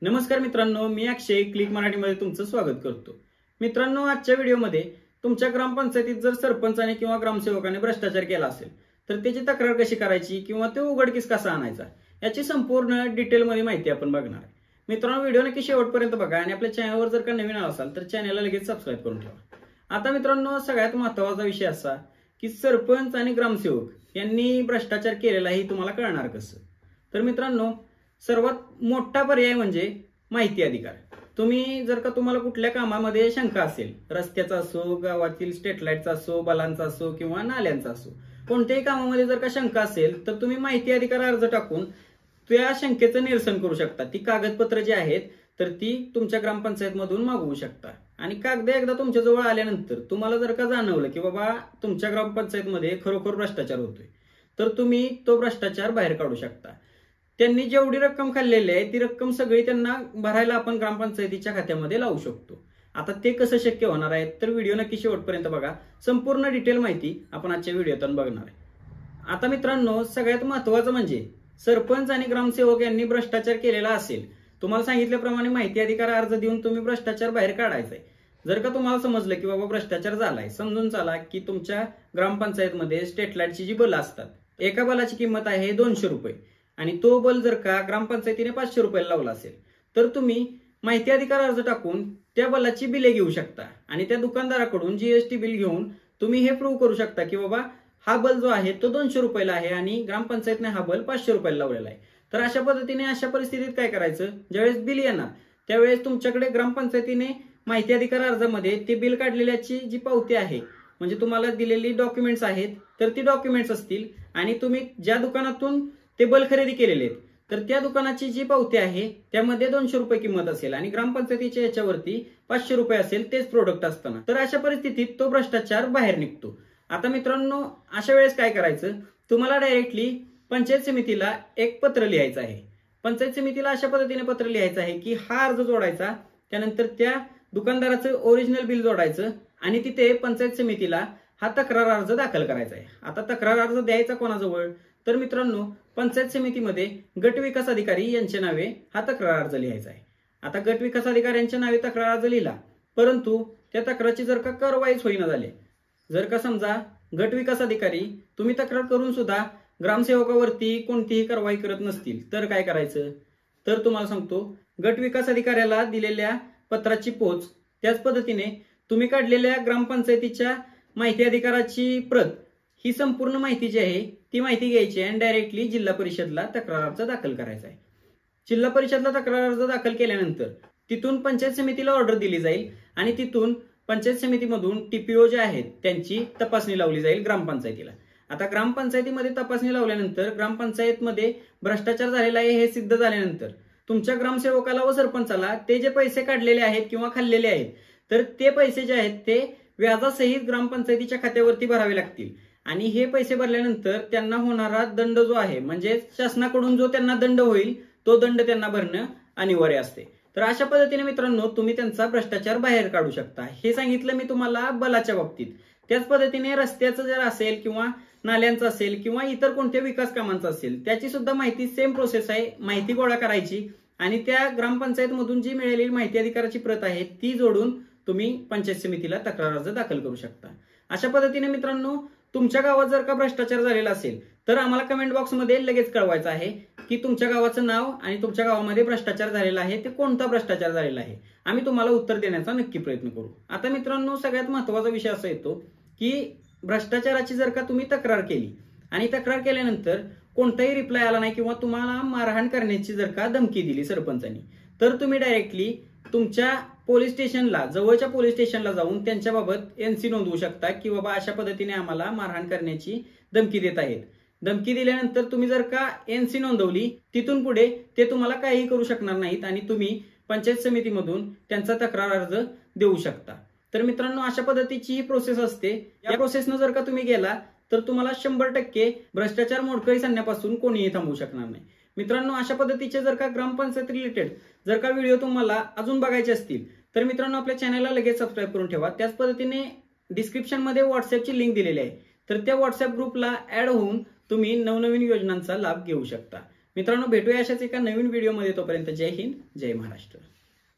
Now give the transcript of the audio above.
नमस्कार मित्रांनो, मी अक्षय क्लिक मराठीमध्ये तुमचं स्वागत करतो। मित्रांनो, आजच्या व्हिडिओमध्ये तुमच्या ग्रामपंचायतीत जर सरपंचाने किंवा ग्रामसेवकाने भ्रष्टाचार केला असेल तर त्याची तक्रार कशी करायची किंवा तो उघडकीस कसा आणायचा याची संपूर्ण डिटेलमध्ये माहिती आपण बघणार आहे। मित्रांनो, व्हिडिओ नक्की शेवटपर्यंत बघा आणि आपल्या चॅनलवर जर का नवीन असाल तर चॅनलला लगेच सबस्क्राइब करून ठेवा। आता मित्रांनो, सगळ्यात महत्त्वाचा विषय असा की सरपंच आणि ग्रामसेवक यांनी भ्रष्टाचार केलेलाही तुम्हाला कळणार कसं। तर मित्रांनो, सर्वात मोठा पर्याय म्हणजे माहिती अधिकार। तुम्ही जर का तुम्हाला कुठल्या कामामध्ये शंका असेल, रस्त्याचा असो, गावातील स्ट्रीट लाईटचा असो, बलांचा असो किंवा नाल्यांचा असो, कोणत्याही कामामध्ये जर का शंका असेल तर तुम्ही माहिती अधिकार अर्ज टाकून त्या शंकेचं निरसन करू शकता। ती कागदपत्र जी आहेत तर ती तुमच्या ग्रामपंचायत मधून मागवू शकता आणि कागद एकदा तुमच्या जवळ आल्यानंतर तुम्हाला जर का जाणवलं की बाबा तुमच्या ग्रामपंचायत मध्ये खरोखर भ्रष्टाचार होतोय तर तुम्ही तो भ्रष्टाचार बाहेर काढू शकता। त्यांनी जेवढी रक्कम खाल्लेली आहे ती रक्कम सगळी त्यांना भरायला आपण ग्रामपंचायतीच्या खात्यामध्ये लावू शकतो। आता ते कसं शक्य होणार आहे तर व्हिडिओ नक्की शेवटपर्यंत बघा, संपूर्ण डिटेल माहिती आपण आजच्या व्हिडिओतून बघणार आहे। आता मित्रांनो, सगळ्यात महत्त्वाचं म्हणजे सरपंच आणि ग्रामसेवक यांनी भ्रष्टाचार केलेला असेल, तुम्हाला सांगितल्याप्रमाणे माहिती अधिकार अर्ज देऊन तुम्ही भ्रष्टाचार बाहेर काढायचा आहे। जर का तुम्हाला समजलं की बाबा भ्रष्टाचार झालाय, समजून चला की तुमच्या ग्रामपंचायतमध्ये स्ट्रीट लाईटची जी बल असतात, एका बलाची किंमत आहे 200 रुपये आणि तो बल जर का ग्रामपंचायतीने 500 रुपयाला लावला असेल तर तुम्ही माहिती अधिकार अर्ज टाकून त्या बलाची बिले घेऊ शकता आणि त्या दुकानदाराकडून जीएसटी बिल घेऊन तुम्ही हे प्रूव्ह करू शकता की बाबा हा बल जो आहे तो 200 रुपयाला आहे आणि ग्रामपंचायतने हा बल 500 रुपयाला लावलेला आहे। तर अशा पद्धतीने अशा परिस्थितीत काय करायचं, ज्यावेळेस बिल येणार त्यावेळेस तुमच्याकडे ग्रामपंचायतीने माहिती अधिकार अर्जामध्ये ते बिल काढलेल्याची जी पावती आहे, म्हणजे तुम्हाला दिलेली डॉक्युमेंट्स आहेत तर ती डॉक्युमेंट्स असतील आणि तुम्ही ज्या दुकानातून ते बल खरेदी केलेले आहेत तर त्या दुकानाची जी पावती आहे त्यामध्ये 200 रुपये किंमत असेल आणि ग्रामपंचायतीच्या याच्यावरती 500 रुपये असेल तेच प्रोडक्ट असताना, तर अशा परिस्थितीत तो भ्रष्टाचार बाहेर निघतो। आता मित्रांनो, अशा वेळेस काय करायचं, तुम्हाला डायरेक्टली पंचायत समितीला एक पत्र लिहायचं आहे। पंचायत समितीला अशा पद्धतीने पत्र लिहायचं आहे की हा अर्ज जोडायचा, त्यानंतर त्या दुकानदाराचं ओरिजिनल बिल जोडायचं आणि तिथे पंचायत समितीला हा तक्रार अर्ज दाखल करायचा आहे। आता तक्रार अर्ज द्यायचा कोणाजवळ तर मित्रांनो, पंचायत समितीमध्ये गट विकास अधिकारी यांच्या नावे हा तक्रार अर्ज लिहायचा आहे। आता गट विकास अधिकाऱ्यांच्या नावे तक्रार अर्ज लिहिला, परंतु त्या तक्राराची जर का कारवाईच होईना झाली, जर का समजा गट विकास अधिकारी तुम्ही तक्रार करून सुद्धा ग्रामसेवकावरती कोणतीही कारवाई करत नसतील तर काय करायचं, तर तुम्हाला सांगतो, गट विकास अधिकाऱ्याला दिलेल्या पत्राची पोच त्याच पद्धतीने तुम्ही काढलेल्या ग्रामपंचायतीच्या माहिती अधिकाराची प्रत, ही संपूर्ण माहिती जी आहे ती माहिती घ्यायची आणि डायरेक्टली जिल्हा परिषदला तक्रार अर्ज दाखल करायचा आहे। जिल्हा परिषदला तक्रार अर्ज दाखल केल्यानंतर तिथून पंचायत समितीला ऑर्डर दिली जाईल आणि तिथून पंचायत समितीमधून टीपीओ जे आहेत त्यांची तपासणी लावली जाईल ग्रामपंचायतीला। आता ग्रामपंचायतीमध्ये तपासणी लावल्यानंतर ग्रामपंचायतमध्ये भ्रष्टाचार झालेला आहे हे सिद्ध झाल्यानंतर तुमच्या ग्रामसेवकाला व सरपंचाला ते जे पैसे काढलेले आहेत किंवा खाल्लेले आहेत तर ते पैसे जे आहेत ते व्याजासहित ग्रामपंचायतीच्या खात्यावरती भरावे लागतील आणि हे पैसे भरल्यानंतर त्यांना होणारा दंड जो आहे, म्हणजे शासनाकडून जो त्यांना दंड होईल तो दंड त्यांना भरणं अनिवार्य असते। तर अशा पद्धतीने मित्रांनो तुम्ही त्यांचा भ्रष्टाचार बाहेर काढू शकता। हे सांगितलं मी तुम्हाला बलाच्या बाबतीत। त्याच पद्धतीने रस्त्याचं जर असेल किंवा नाल्यांचं असेल किंवा इतर कोणत्या विकास कामांचं असेल त्याची सुद्धा माहिती सेम प्रोसेस आहे। माहिती गोळा करायची आणि त्या ग्रामपंचायत मधून जी मिळालेली माहिती अधिकाराची प्रत आहे ती जोडून तुम्ही पंचायत समितीला तक्रार अर्ज दाखल करू शकता। अशा पद्धतीने मित्रांनो, तुमच्या गावात जर का भ्रष्टाचार झालेला असेल तर आम्हाला कमेंट बॉक्समध्ये लगेच कळवायचं आहे की तुमच्या गावाचं नाव आणि तुमच्या गावामध्ये भ्रष्टाचार झालेला आहे ते कोणता भ्रष्टाचार झालेला आहे, आम्ही तुम्हाला उत्तर देण्याचा नक्की प्रयत्न करू। आता मित्रांनो, सगळ्यात महत्त्वाचा विषय असा येतो की भ्रष्टाचाराची जर का तुम्ही तक्रार केली आणि तक्रार केल्यानंतर कोणताही रिप्लाय आला नाही किंवा तुम्हाला मारहाण करण्याची जर का धमकी दिली सरपंचांनी, तर तुम्ही डायरेक्टली तुमच्या पोलीस स्टेशनला, जवळच्या पोलीस स्टेशनला जाऊन त्यांच्याबाबत एनसी नोंदवू शकता की बाबा अशा पद्धतीने आम्हाला मारहाण करण्याची धमकी देत आहेत। धमकी दिल्यानंतर तुम्ही जर का एनसी नोंदवली, तिथून पुढे ते तुम्हाला काहीही करू शकणार नाहीत आणि तुम्ही पंचायत समितीमधून त्यांचा तक्रार अर्ज देऊ शकता। तर मित्रांनो, अशा पद्धतीची ही प्रोसेस असते। या प्रोसेसनं जर का तुम्ही गेला तर तुम्हाला 100% भ्रष्टाचार मोडकळीस आणण्यापासून कोणीही थांबवू शकणार नाही। मित्रांनो, अशा पद्धतीचे जर का ग्रामपंचायत रिलेटेड जर का व्हिडिओ तुम्हाला अजून बघायचे असतील तर मित्रांनो आपल्या चॅनलला लगेच सबस्क्राइब करून ठेवा। त्याच पद्धतीने डिस्क्रिप्शन मध्ये व्हॉट्सअपची लिंक दिलेली आहे, तर त्या व्हॉट्सअप ग्रुपला ऍड होऊन तुम्ही नवनवीन योजनांचा लाभ घेऊ शकता। मित्रांनो, भेटूया अशाच एका नवीन व्हिडिओमध्ये. तोपर्यंत जय हिंद, जय महाराष्ट्र.